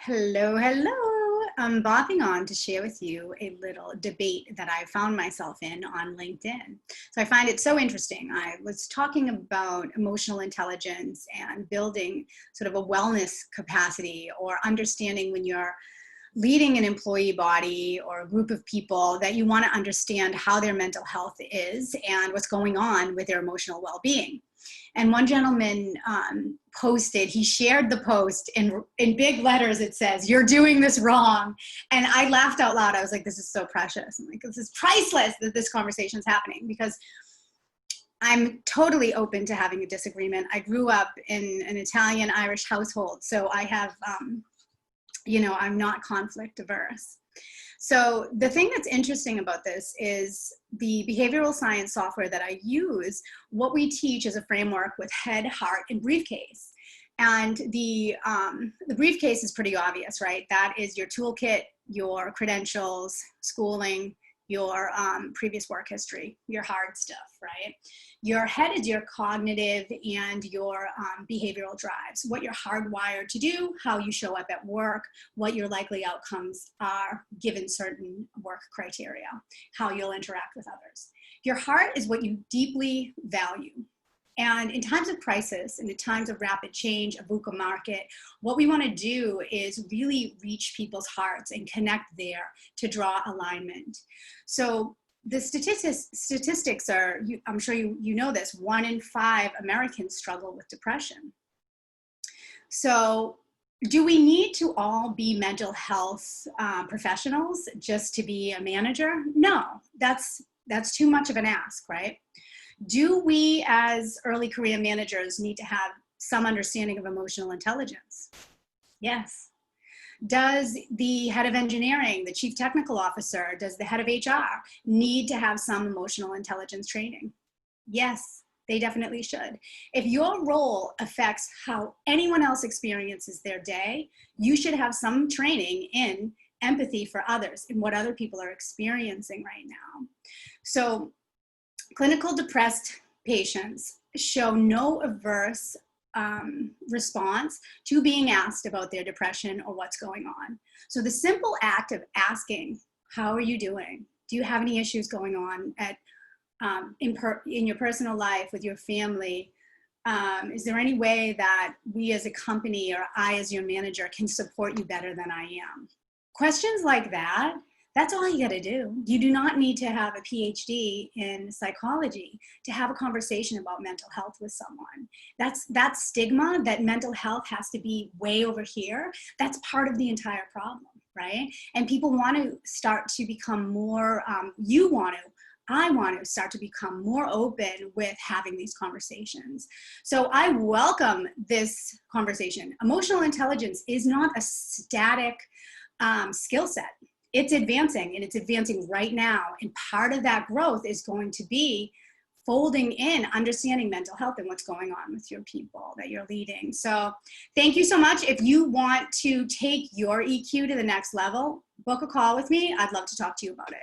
Hello, hello. I'm bopping on to share with you a little debate that I found myself in on LinkedIn. So I find it so interesting. I was talking about emotional intelligence and building sort of a wellness capacity or understanding when you're leading an employee body or a group of people that you want to understand how their mental health is and what's going on with their emotional well-being. And one gentleman posted, he shared the post in big letters. It says, "You're doing this wrong." And I laughed out loud. I was like, this is so precious. I'm like, this is priceless that this conversation is happening, because I'm totally open to having a disagreement. I grew up in an Italian-Irish household, so I have, I'm not conflict averse. So the thing that's interesting about this is the behavioral science software that I use. What we teach is a framework with head, heart, and briefcase. And the briefcase is pretty obvious, right? That is your toolkit, your credentials, schooling, your previous work history, your hard stuff, right? Your head is your cognitive and your behavioral drives, what you're hardwired to do, how you show up at work, what your likely outcomes are given certain work criteria, how you'll interact with others. Your heart is what you deeply value. And in times of crisis and in times of rapid change, a VUCA market, what we want to do is really reach people's hearts and connect there to draw alignment. So the statistics are, I'm sure you know this, 1 in 5 Americans struggle with depression. So do we need to all be mental health professionals just to be a manager? No, that's too much of an ask, right? Do we as early career managers need to have some understanding of emotional intelligence? Yes. Does the head of engineering, the chief technical officer, does the head of HR need to have some emotional intelligence training? Yes, they definitely should. If your role affects how anyone else experiences their day, you should have some training in empathy for others and what other people are experiencing right now. So clinical depressed patients show no averse response to being asked about their depression or what's going on. So the simple act of asking, how are you doing? Do you have any issues going on at, in your personal life with your family? Is there any way that we as a company or I as your manager can support you better than I am? Questions like that, that's all you got to do. You do not need to have a PhD in psychology to have a conversation about mental health with someone. That stigma that mental health has to be way over here, that's part of the entire problem, right? And people want to start to become more, I want to start to become more open with having these conversations. So I welcome this conversation. Emotional intelligence is not a static skill set. It's advancing, and it's advancing right now. And part of that growth is going to be folding in understanding mental health and what's going on with your people that you're leading. So thank you so much. If you want to take your EQ to the next level, book a call with me. I'd love to talk to you about it.